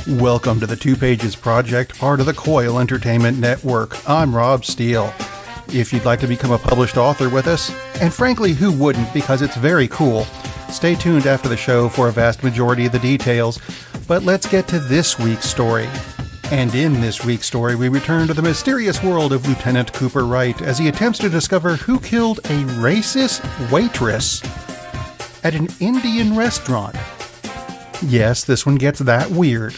Welcome to the Two Pages Project, part of the Coil Entertainment Network. I'm Rob Steele. If you'd like to become a published author with us, and frankly, who wouldn't, because it's very cool, stay tuned after the show for a vast majority of the details. But let's get to this week's story. And in this week's story, we return to the mysterious world of Lieutenant Cooper Wright as he attempts to discover who killed a racist waitress at an Indian restaurant. Yes, this one gets that weird.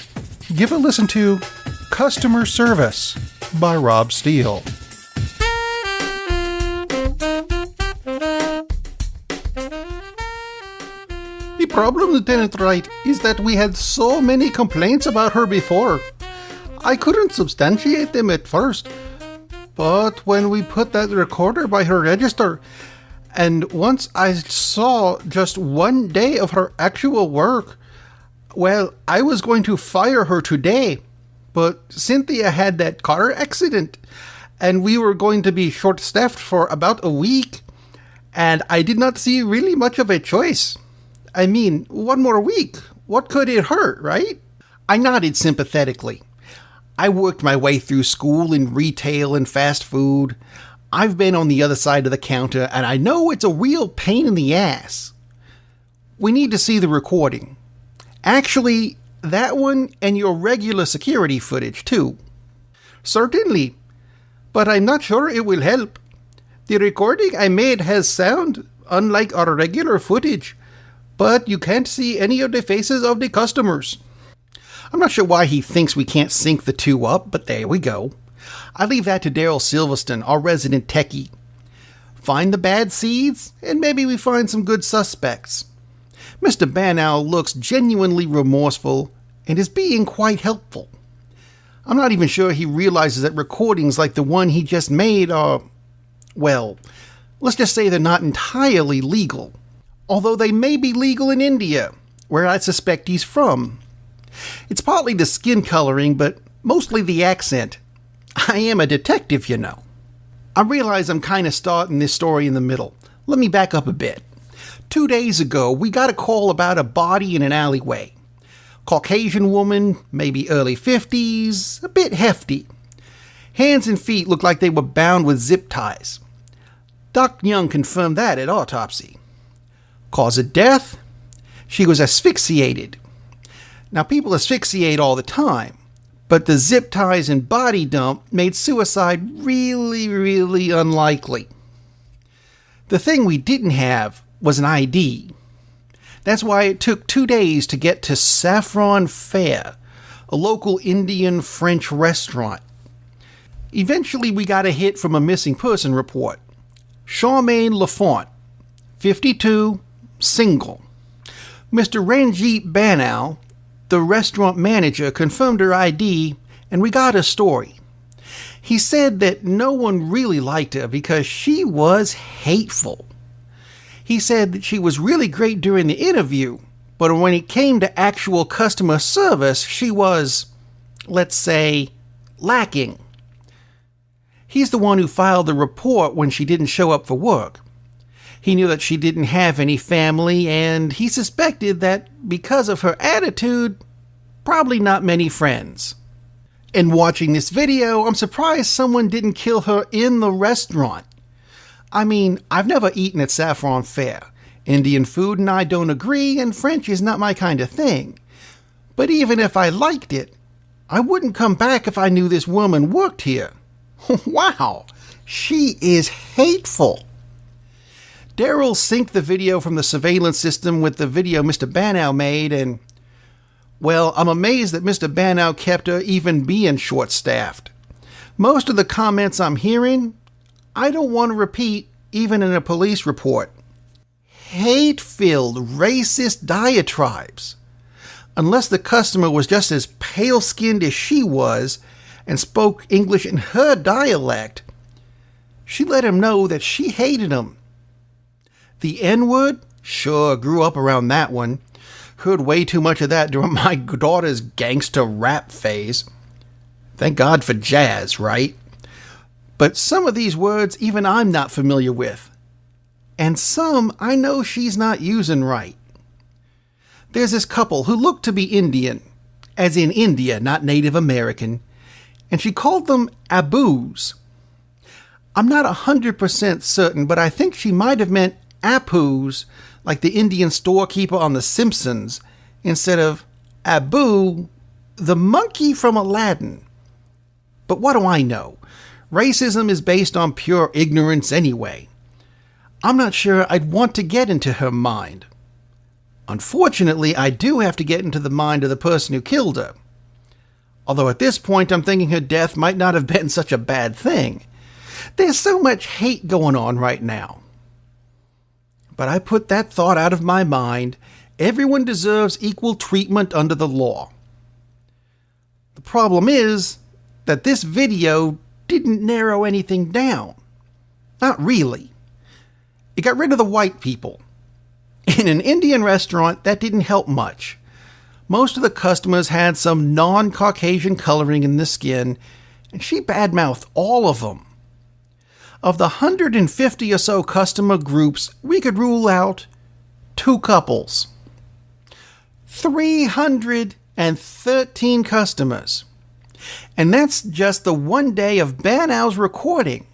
Give a listen to Customer Service by Rob Steele. The problem, Lieutenant Wright, is that we had so many complaints about her before. I couldn't substantiate them at first, but when we put that recorder by her register, and once I saw just one day of her actual work, well, I was going to fire her today, but Cynthia had that car accident, and we were going to be short-staffed for about a week, and I did not see really much of a choice. I mean, one more week. What could it hurt, right? I nodded sympathetically. I worked my way through school in retail and fast food. I've been on the other side of the counter, and I know it's a real pain in the ass. We need to see the recording. Actually, that one and your regular security footage, too. Certainly, but I'm not sure it will help. The recording I made has sound, unlike our regular footage, but you can't see any of the faces of the customers. I'm not sure why he thinks we can't sync the two up, but there we go. I leave that to Daryl Silverstone, our resident techie. Find the bad seeds, and maybe we find some good suspects. Mr. Banow looks genuinely remorseful and is being quite helpful. I'm not even sure he realizes that recordings like the one he just made are, well, let's just say they're not entirely legal. Although they may be legal in India, where I suspect he's from. It's partly the skin coloring, but mostly the accent. I am a detective, you know. I realize I'm kind of starting this story in the middle. Let me back up a bit. 2 days ago, we got a call about a body in an alleyway. Caucasian woman, maybe early 50s, a bit hefty. Hands and feet looked like they were bound with zip ties. Dr. Young confirmed that at autopsy. Cause of death? She was asphyxiated. Now, people asphyxiate all the time, but the zip ties and body dump made suicide really, really unlikely. The thing we didn't have was an ID. That's why it took 2 days to get to Saffron Fair, a local Indian French restaurant. Eventually, we got a hit from a missing person report. Charmaine Lafont, 52, single. Mr. Ranjit Banow, the restaurant manager, confirmed her ID, and we got her story. He said that no one really liked her because she was hateful. He said that she was really great during the interview, but when it came to actual customer service, she was, let's say, lacking. He's the one who filed the report when she didn't show up for work. He knew that she didn't have any family, and he suspected that because of her attitude, probably not many friends. In watching this video, I'm surprised someone didn't kill her in the restaurant. I mean, I've never eaten at Saffron Fair. Indian food and I don't agree, and French is not my kind of thing. But even if I liked it, I wouldn't come back if I knew this woman worked here. Wow, she is hateful. Daryl synced the video from the surveillance system with the video Mr. Banow made, and, well, I'm amazed that Mr. Banow kept her even being short-staffed. Most of the comments I'm hearing, I don't want to repeat even in a police report. Hate-filled, racist diatribes. Unless the customer was just as pale-skinned as she was and spoke English in her dialect, she let him know that she hated him. The N-word? Sure, grew up around that one. Heard way too much of that during my daughter's gangster rap phase. Thank God for jazz, right? But some of these words even I'm not familiar with. And some I know she's not using right. There's this couple who look to be Indian, as in India, not Native American, and she called them Abus. I'm not 100% certain, but I think she might have meant Apus, like the Indian storekeeper on The Simpsons, instead of Abu, the monkey from Aladdin. But what do I know? Racism is based on pure ignorance anyway. I'm not sure I'd want to get into her mind. Unfortunately, I do have to get into the mind of the person who killed her. Although at this point I'm thinking her death might not have been such a bad thing. There's so much hate going on right now. But I put that thought out of my mind. Everyone deserves equal treatment under the law. The problem is that this video didn't narrow anything down. Not really. It got rid of the white people. In an Indian restaurant, that didn't help much. Most of the customers had some non-Caucasian coloring in the skin, and she badmouthed all of them. Of the 150 or so customer groups, we could rule out 2 couples. 313 customers. And that's just the one day of Banau's recording.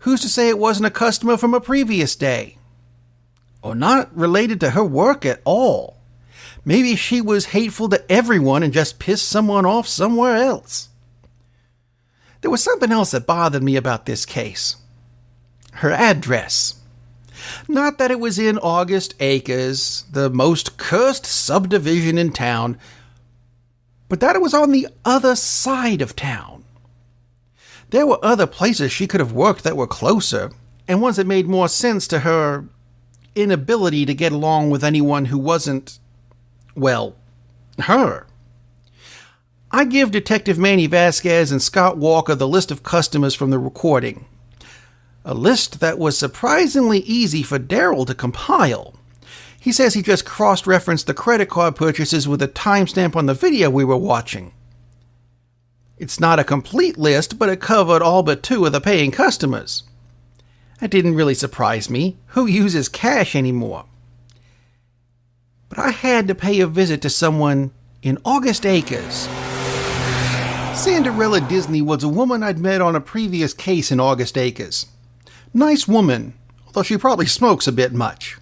Who's to say it wasn't a customer from a previous day? Or not related to her work at all. Maybe she was hateful to everyone and just pissed someone off somewhere else. There was something else that bothered me about this case. Her address. Not that it was in August Acres, the most cursed subdivision in town, but that it was on the other side of town. There were other places she could have worked that were closer, and ones that made more sense to her inability to get along with anyone who wasn't, well, her. I give Detective Manny Vasquez and Scott Walker the list of customers from the recording. A list that was surprisingly easy for Daryl to compile. He says he just cross-referenced the credit card purchases with a timestamp on the video we were watching. It's not a complete list, but it covered all but 2 of the paying customers. That didn't really surprise me. Who uses cash anymore? But I had to pay a visit to someone in August Acres. Cinderella Disney was a woman I'd met on a previous case in August Acres. Nice woman, although she probably smokes a bit much.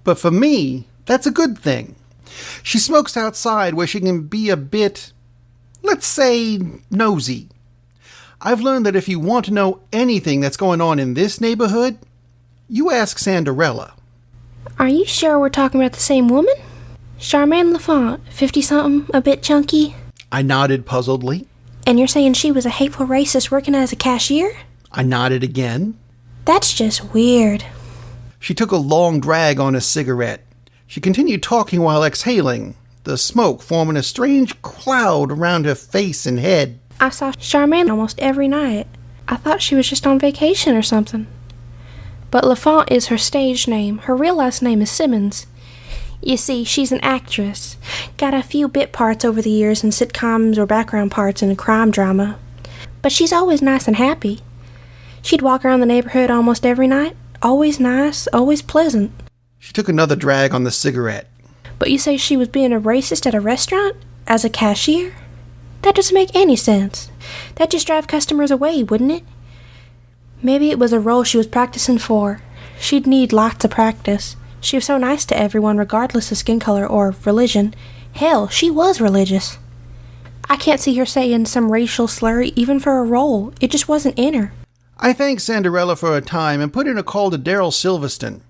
But for me, that's a good thing. She smokes outside where she can be a bit, let's say, nosy. I've learned that if you want to know anything that's going on in this neighborhood, you ask Cinderella. Are you sure we're talking about the same woman? Charmaine Lafont, 50-something, a bit chunky? I nodded puzzledly. And you're saying she was a hateful racist working as a cashier? I nodded again. That's just weird. She took a long drag on a cigarette. She continued talking while exhaling, the smoke forming a strange cloud around her face and head. I saw Charmaine almost every night. I thought she was just on vacation or something. But Lafont is her stage name. Her real last name is Simmons. You see, she's an actress. Got a few bit parts over the years in sitcoms or background parts in a crime drama. But she's always nice and happy. She'd walk around the neighborhood almost every night. Always nice, always pleasant. She took another drag on the cigarette. But you say she was being a racist at a restaurant? As a cashier? That doesn't make any sense. That'd just drive customers away, wouldn't it? Maybe it was a role she was practicing for. She'd need lots of practice. She was so nice to everyone regardless of skin color or religion. Hell, she was religious. I can't see her saying some racial slur even for a role. It just wasn't in her. I thanked Cinderella for her time and put in a call to Daryl Silverston.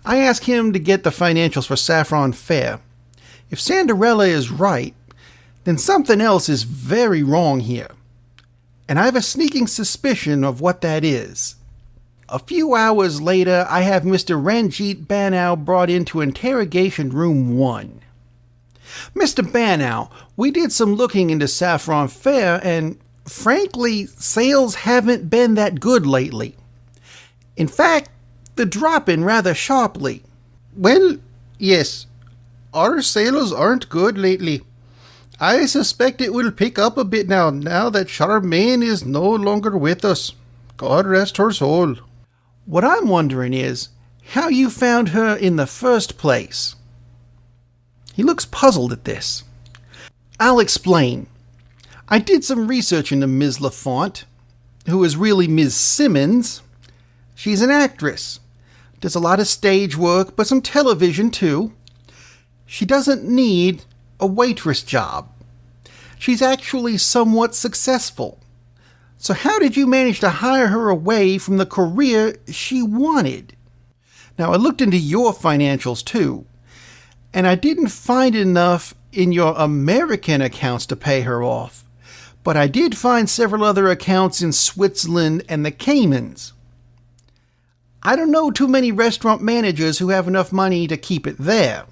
I asked him to get the financials for Saffron Fair. If Cinderella is right, then something else is very wrong here. And I have a sneaking suspicion of what that is. A few hours later, I have Mr. Ranjit Banau brought into Interrogation Room 1. Mr. Banau, we did some looking into Saffron Fair, and frankly, sales haven't been that good lately. In fact, they're dropping rather sharply. Well, yes, our sales aren't good lately. I suspect it will pick up a bit now that Charmaine is no longer with us. God rest her soul. What I'm wondering is how you found her in the first place. He looks puzzled at this. I'll explain. I did some research into Ms. Lafont, who is really Ms. Simmons. She's an actress. Does a lot of stage work, but some television too. She doesn't need a waitress job. She's actually somewhat successful. So how did you manage to hire her away from the career she wanted? Now, I looked into your financials too, and I didn't find enough in your American accounts to pay her off, but I did find several other accounts in Switzerland and the Caymans. I don't know too many restaurant managers who have enough money to keep it there,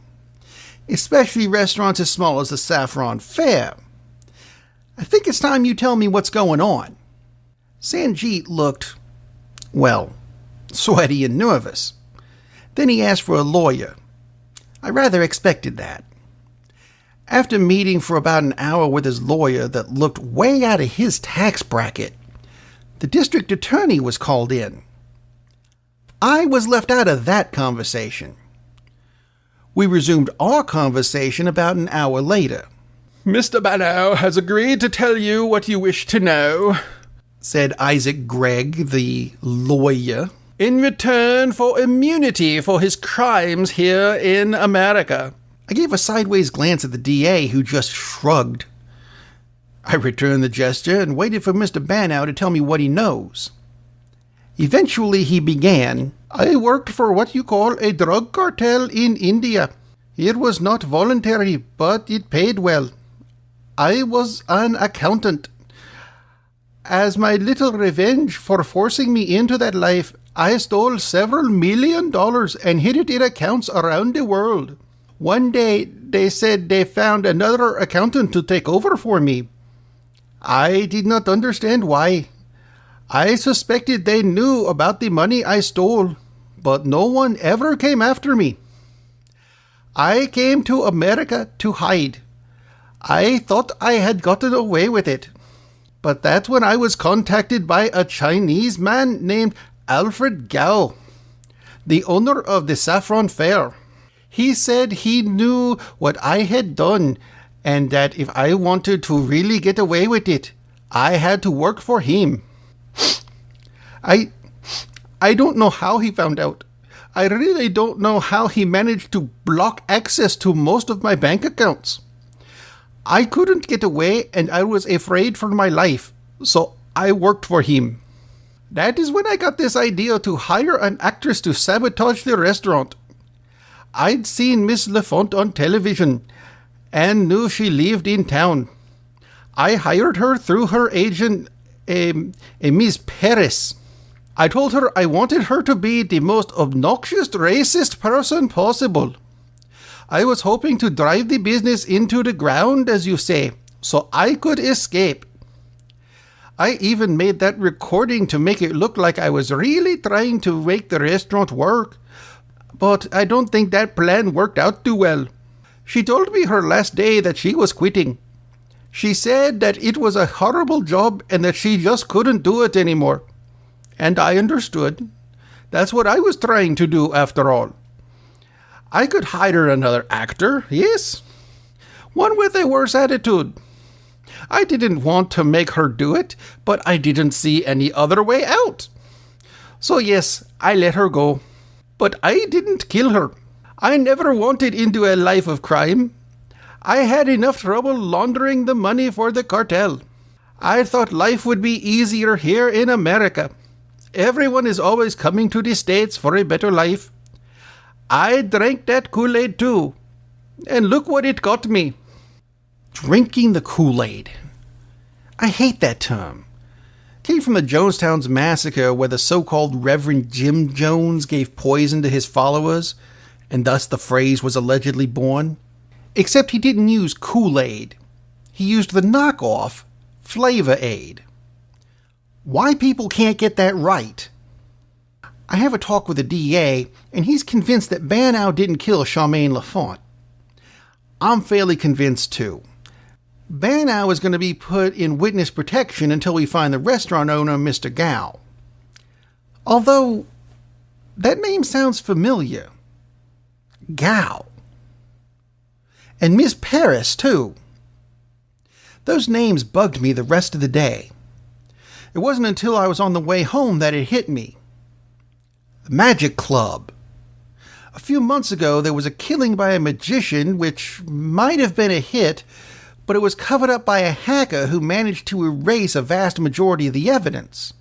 especially restaurants as small as the Saffron Fair. I think it's time you tell me what's going on. Sanjeet looked, well, sweaty and nervous. Then he asked for a lawyer. I rather expected that. After meeting for about an hour with his lawyer that looked way out of his tax bracket, the district attorney was called in. I was left out of that conversation. We resumed our conversation about an hour later. Mr. Bannow has agreed to tell you what you wish to know, said Isaac Gregg, the lawyer, in return for immunity for his crimes here in America. I gave a sideways glance at the DA, who just shrugged. I returned the gesture and waited for Mr. Bannow to tell me what he knows. Eventually he began, I worked for what you call a drug cartel in India. It was not voluntary, but it paid well. I was an accountant. As my little revenge for forcing me into that life, I stole several $1 million and hid it in accounts around the world. One day, they said they found another accountant to take over for me. I did not understand why. I suspected they knew about the money I stole, but no one ever came after me. I came to America to hide. I thought I had gotten away with it. But that's when I was contacted by a Chinese man named Alfred Gao, the owner of the Saffron Fair. He said he knew what I had done, and that if I wanted to really get away with it, I had to work for him. I don't know how he found out. I really don't know how he managed to block access to most of my bank accounts. I couldn't get away and I was afraid for my life, so I worked for him. That is when I got this idea to hire an actress to sabotage the restaurant. I'd seen Miss Lafont on television and knew she lived in town. I hired her through her agent, a Miss Perez. I told her I wanted her to be the most obnoxious, racist person possible. I was hoping to drive the business into the ground, as you say, so I could escape. I even made that recording to make it look like I was really trying to make the restaurant work, but I don't think that plan worked out too well. She told me her last day that she was quitting. She said that it was a horrible job and that she just couldn't do it anymore. And I understood. That's what I was trying to do, after all. I could hire another actor, yes. One with a worse attitude. I didn't want to make her do it, but I didn't see any other way out. So yes, I let her go. But I didn't kill her. I never wanted into a life of crime. I had enough trouble laundering the money for the cartel. I thought life would be easier here in America. Everyone is always coming to the States for a better life. I drank that Kool-Aid too. And look what it got me. Drinking the Kool-Aid. I hate that term. Came from the Jonestown's massacre, where the so-called Reverend Jim Jones gave poison to his followers, and thus the phrase was allegedly born. Except he didn't use Kool-Aid. He used the knockoff Flavor Aid. Why people can't get that right? I have a talk with the DA, and he's convinced that Bannow didn't kill Charmaine Lafont. I'm fairly convinced too. Bannow is going to be put in witness protection until we find the restaurant owner, Mr. Gao. Although, that name sounds familiar. Gao. And Miss Paris, too. Those names bugged me the rest of the day. It wasn't until I was on the way home that it hit me. The Magic Club. A few months ago, there was a killing by a magician, which might have been a hit, but it was covered up by a hacker who managed to erase a vast majority of the evidence.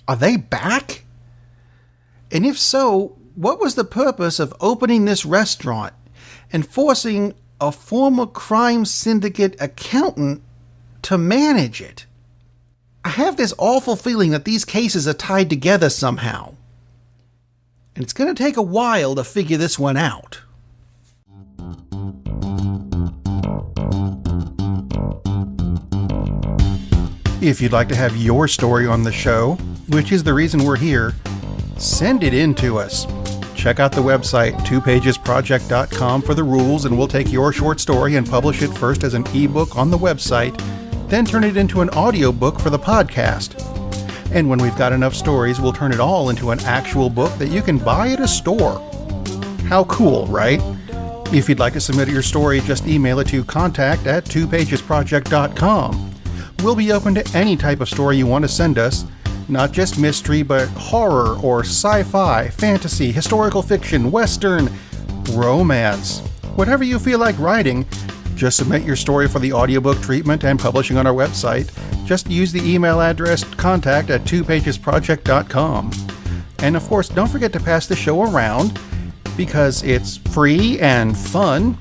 Are they back? And if so, what was the purpose of opening this restaurant and forcing a former crime syndicate accountant to manage it? I have this awful feeling that these cases are tied together somehow. And it's going to take a while to figure this one out. If you'd like to have your story on the show, which is the reason we're here, send it in to us. Check out the website, twopagesproject.com, for the rules, and we'll take your short story and publish it first as an ebook on the website, then turn it into an audiobook for the podcast. And when we've got enough stories, we'll turn it all into an actual book that you can buy at a store. How cool, right? If you'd like to submit your story, just email it to contact@twopagesproject.com. We'll be open to any type of story you want to send us, not just mystery, but horror or sci-fi, fantasy, historical fiction, western, romance. Whatever you feel like writing, just submit your story for the audiobook treatment and publishing on our website. Just use the email address contact@twopagesproject.com. And of course, don't forget to pass the show around because it's free and fun.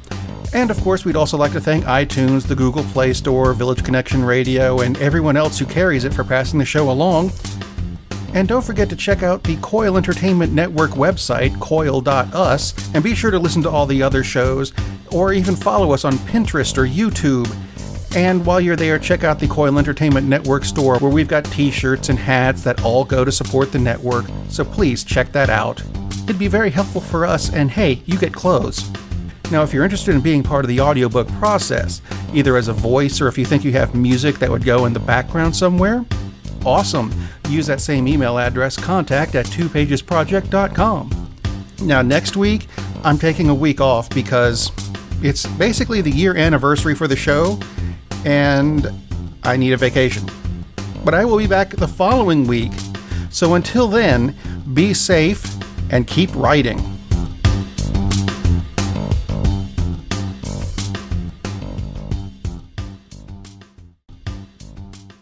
And of course, we'd also like to thank iTunes, the Google Play Store, Village Connection Radio, and everyone else who carries it for passing the show along. And don't forget to check out the Coil Entertainment Network website, coil.us, and be sure to listen to all the other shows, or even follow us on Pinterest or YouTube. And while you're there, check out the Coil Entertainment Network store, where we've got t-shirts and hats that all go to support the network, so please check that out. It'd be very helpful for us, and hey, you get clothes. Now, if you're interested in being part of the audiobook process, either as a voice or if you think you have music that would go in the background somewhere, awesome. Use that same email address, contact@twopagesproject.com. Now, next week, I'm taking a week off because it's basically the year anniversary for the show, and I need a vacation. But I will be back the following week. So until then, be safe and keep writing.